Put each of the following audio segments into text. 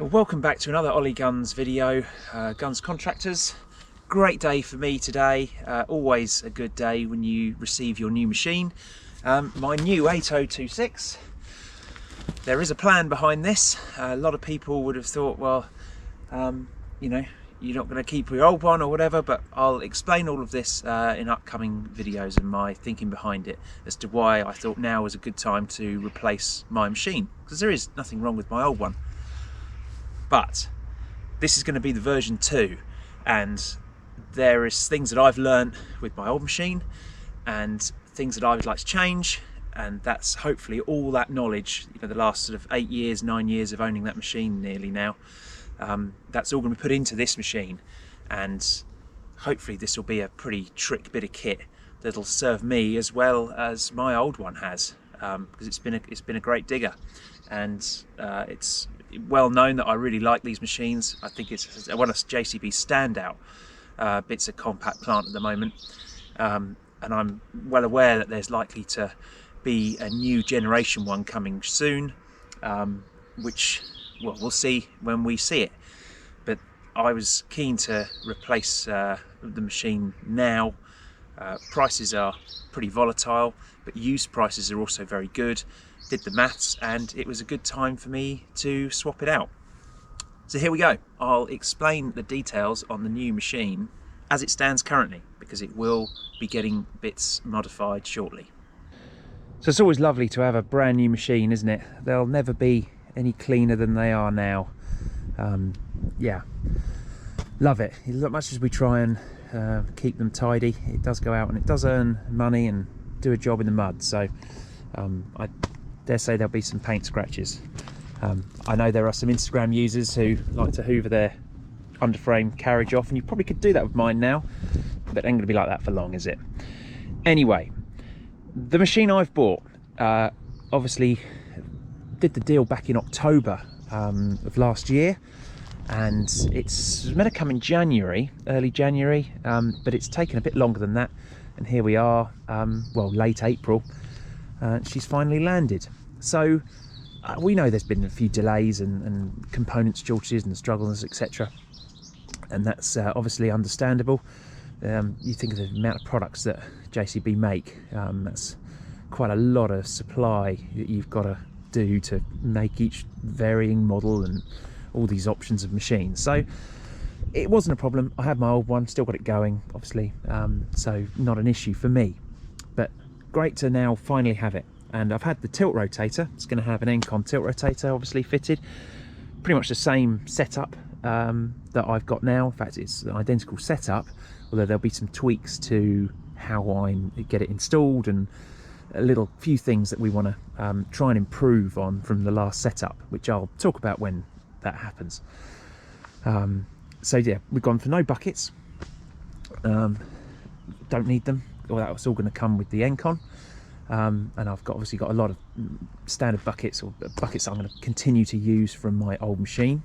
Well, welcome back to another Ollie Guns video. Guns Contractors. Great day for me today. Always a good day when you receive your new machine. My new 8026. There is a plan behind this. A lot of people would have thought, well, you know, you're not going to keep your old one or whatever, but I'll explain all of this in upcoming videos and my thinking behind it as to why I thought now was a good time to replace my machine, because there is nothing wrong with my old one. But this is going to be the version 2, and there is things that I've learned with my old machine and things that I would like to change, and that's hopefully all that knowledge, you know, the last sort of 8 years, 9 years of owning that machine nearly now, that's all going to be put into this machine, and hopefully this will be a pretty trick bit of kit that'll serve me as well as my old one has, because it's been a great digger, and it's well known that I really like these machines. I think it's one of JCB's standout bits of compact plant at the moment, and I'm well aware that there's likely to be a new generation one coming soon, which, well, we'll see when we see it. But I was keen to replace the machine now. Prices are pretty volatile, but used prices are also very good. Did the maths, and it was a good time for me to swap it out. So here we go. I'll explain the details on the new machine as it stands currently, because it will be getting bits modified shortly. So it's always lovely to have a brand new machine, isn't it? They'll never be any cleaner than they are now. Yeah, love it. As much as we try and keep them tidy, it does go out and it does earn money and do a job in the mud. So I dare say there'll be some paint scratches. I know there are some Instagram users who like to hoover their underframe carriage off, and you probably could do that with mine now, but it ain't going to be like that for long, is it? Anyway, the machine I've bought, obviously did the deal back in October of last year, and it's meant to come in January, early January, but it's taken a bit longer than that, and here we are, well, late April. She's finally landed. So we know there's been a few delays and component shortages and struggles, etc., and that's obviously understandable. You think of the amount of products that JCB make, that's quite a lot of supply that you've got to do to make each varying model and all these options of machines. So it wasn't a problem. I had my old one, still got it going, obviously, so not an issue for me. But great to now finally have it. And I've had the tilt rotator. It's going to have an Encon tilt rotator obviously fitted, pretty much the same setup that I've got now. In fact, it's an identical setup, although there'll be some tweaks to how I get it installed and a few things that we want to try and improve on from the last setup, which I'll talk about when that happens. So yeah, we've gone for no buckets. Don't need them. Well, that's all going to come with the Encon, and I've obviously got a lot of standard buckets, or buckets I'm going to continue to use from my old machine,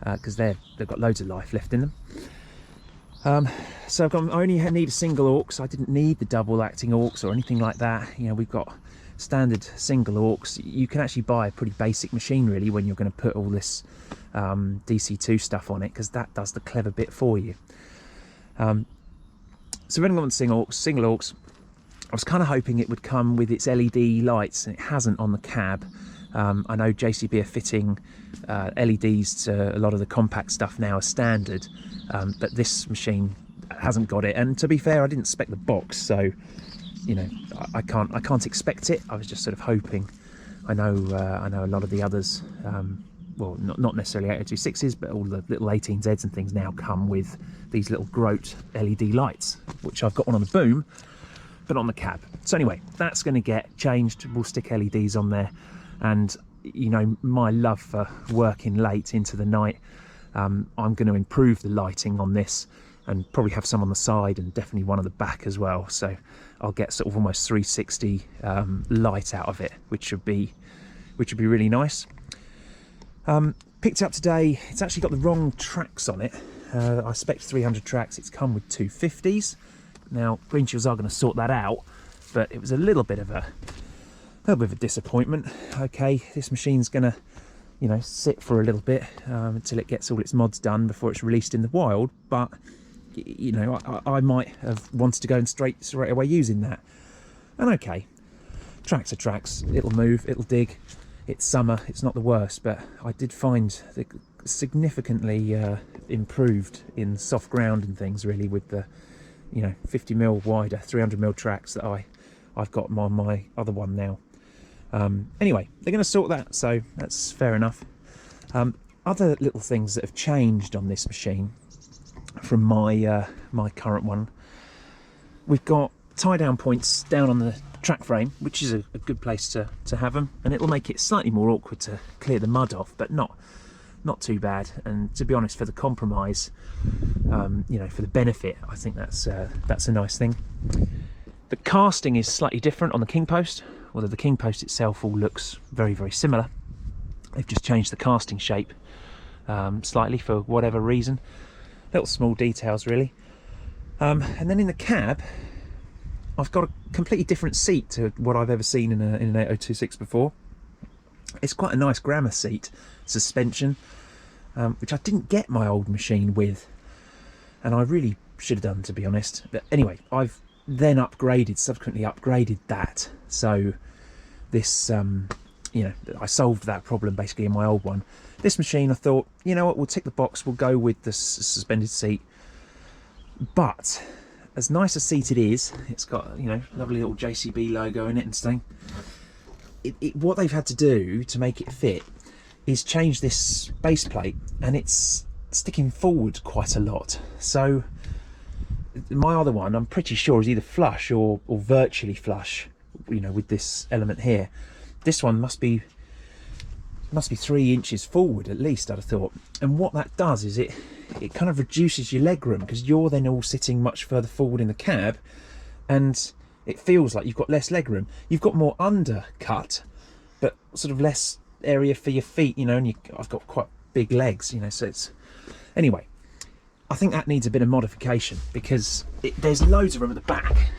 because they've got loads of life left in them. So I only need a single aux. I didn't need the double acting aux or anything like that. You know, we've got standard single aux. You can actually buy a pretty basic machine really when you're going to put all this DC2 stuff on it, because that does the clever bit for you. So when I got single aux, I was kind of hoping it would come with its LED lights, and it hasn't on the cab. I know JCB are fitting LEDs to a lot of the compact stuff now as standard, but this machine hasn't got it. And to be fair, I didn't spec the box, so you know, I can't expect it. I was just sort of hoping. I know a lot of the others, well, not necessarily 826s, but all the little 18Zs and things now come with these little Grote LED lights, which I've got one on the boom, but on the cab. So anyway, that's going to get changed. We'll stick LEDs on there, and you know, my love for working late into the night, I'm going to improve the lighting on this and probably have some on the side and definitely one on the back as well. So I'll get sort of almost 360 light out of it, which would be really nice. Picked it up today. It's actually got the wrong tracks on it. I spec'd 300 tracks. It's come with 250s. Now Green Shields are going to sort that out, but it was a little bit of a disappointment. Okay, this machine's going to you know, sit for a little bit until it gets all its mods done before it's released in the wild. But you know, I might have wanted to go and straight away using that. And okay, tracks are tracks. It'll move, it'll dig. It's summer, it's not the worst, but I did find that significantly improved in soft ground and things, really, with the, you know, 50mm wider 300mm tracks that I've got on my other one now. Anyway, they're going to sort that, so that's fair enough. Other little things that have changed on this machine from my my current one, we've got tie down points down on the track frame, which is a good place to have them, and it'll make it slightly more awkward to clear the mud off, but not too bad. And to be honest, for the compromise, you know, for the benefit, I think that's a nice thing. The casting is slightly different on the king post, although the king post itself all looks very, very similar. They've just changed the casting shape slightly for whatever reason. Little small details, really. And then in the cab, I've got a completely different seat to what I've ever seen in an 8026 before. It's quite a nice Grammer seat suspension, which I didn't get my old machine with, and I really should have done, to be honest. But anyway, I've then subsequently upgraded that. So this, you know, I solved that problem basically in my old one. This machine, I thought, you know what, we'll tick the box, we'll go with the suspended seat. But as nice a seat it is, it's got, you know, lovely little JCB logo in it and stuff. What they've had to do to make it fit is change this base plate, and it's sticking forward quite a lot. So my other one, I'm pretty sure, is either flush or virtually flush, you know, with this element here. This one must be 3 inches forward at least, I'd have thought. And what that does is it kind of reduces your leg room, because you're then all sitting much further forward in the cab, and it feels like you've got less leg room. You've got more undercut, but sort of less area for your feet, you know, and I've got quite big legs, you know, so it's... Anyway, I think that needs a bit of modification, because there's loads of room at the back.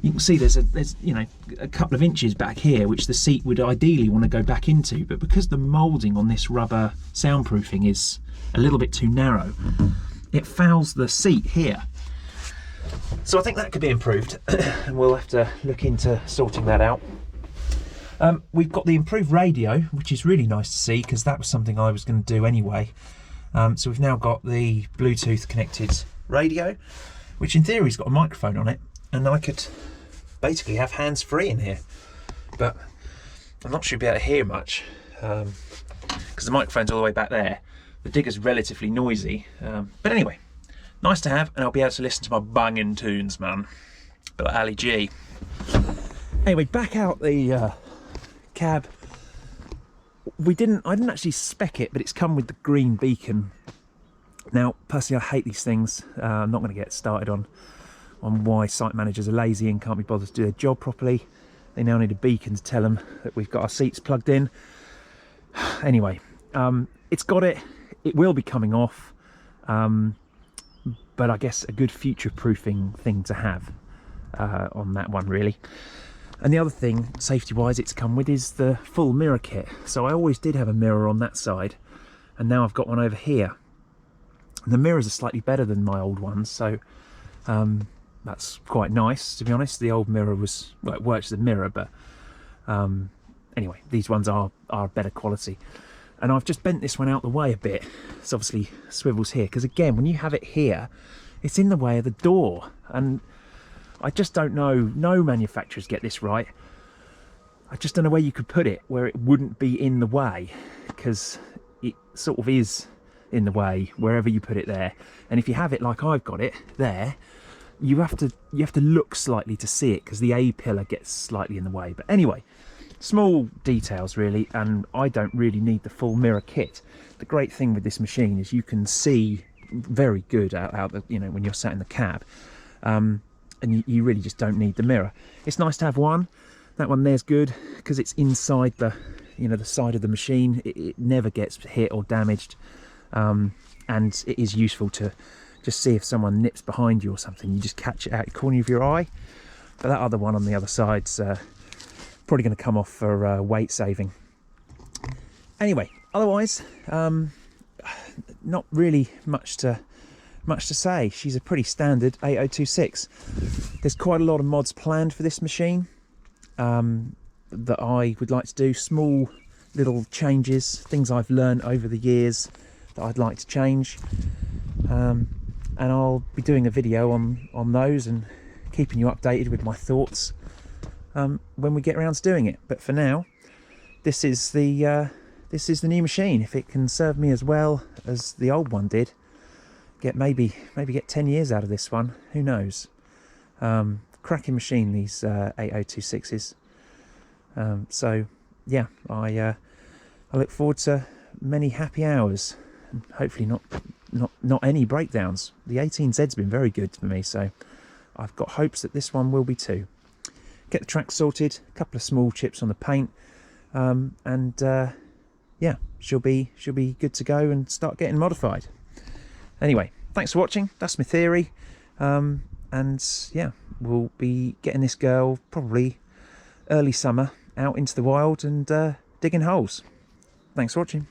You can see there's you know, a couple of inches back here which the seat would ideally want to go back into, but because the moulding on this rubber soundproofing is a little bit too narrow, it fouls the seat here. So I think that could be improved, and we'll have to look into sorting that out. We've got the improved radio, which is really nice to see, because that was something I was going to do anyway. So we've now got the Bluetooth connected radio, which in theory has got a microphone on it, and I could basically have hands-free in here, but I'm not sure you'll be able to hear much, because the microphone's all the way back there. The digger's relatively noisy, but anyway, nice to have, and I'll be able to listen to my banging tunes, man. But like Ali G. Anyway, back out the cab. I didn't actually spec it, but it's come with the green beacon. Now, personally, I hate these things. I'm not going to get started on why site managers are lazy and can't be bothered to do their job properly. They now need a beacon to tell them that we've got our seats plugged in. Anyway, it's got it. It will be coming off, but I guess a good future-proofing thing to have on that one, really. And the other thing, safety-wise, it's come with is the full mirror kit. So I always did have a mirror on that side, and now I've got one over here. And the mirrors are slightly better than my old ones, so that's quite nice, to be honest. The old mirror was, well, it works as a mirror, but anyway, these ones are better quality. And I've just bent this one out the way a bit. It's obviously swivels here, because again, when you have it here, it's in the way of the door, and I just don't know, no manufacturers get this right. I just don't know where you could put it where it wouldn't be in the way, because it sort of is in the way wherever you put it there. And if you have it like I've got it there, you have to look slightly to see it, because the A pillar gets slightly in the way. But anyway, small details really, and I don't really need the full mirror kit. The great thing with this machine is you can see very good out the, you know, when you're sat in the cab. And you really just don't need the mirror. It's nice to have one. That one there's good, because it's inside the, you know, the side of the machine. It never gets hit or damaged, and it is useful to just see if someone nips behind you or something. You just catch it out the corner of your eye. But that other one on the other side's probably going to come off for weight saving. Anyway, otherwise, not really much to say. She's a pretty standard 8026. There's quite a lot of mods planned for this machine that I would like to do. Small little changes, things I've learned over the years that I'd like to change, and I'll be doing a video on those and keeping you updated with my thoughts when we get around to doing it. But for now, this is the new machine. If it can serve me as well as the old one did, maybe get 10 years out of this one, who knows. Cracking machine, these 8026s. So yeah, I look forward to many happy hours, and hopefully not any breakdowns. The 18Z's been very good for me, so I've got hopes that this one will be too. Get the track sorted, a couple of small chips on the paint, and yeah, she'll be good to go and start getting modified. Anyway, thanks for watching. That's my theory, and yeah, we'll be getting this girl probably early summer out into the wild and digging holes. Thanks for watching.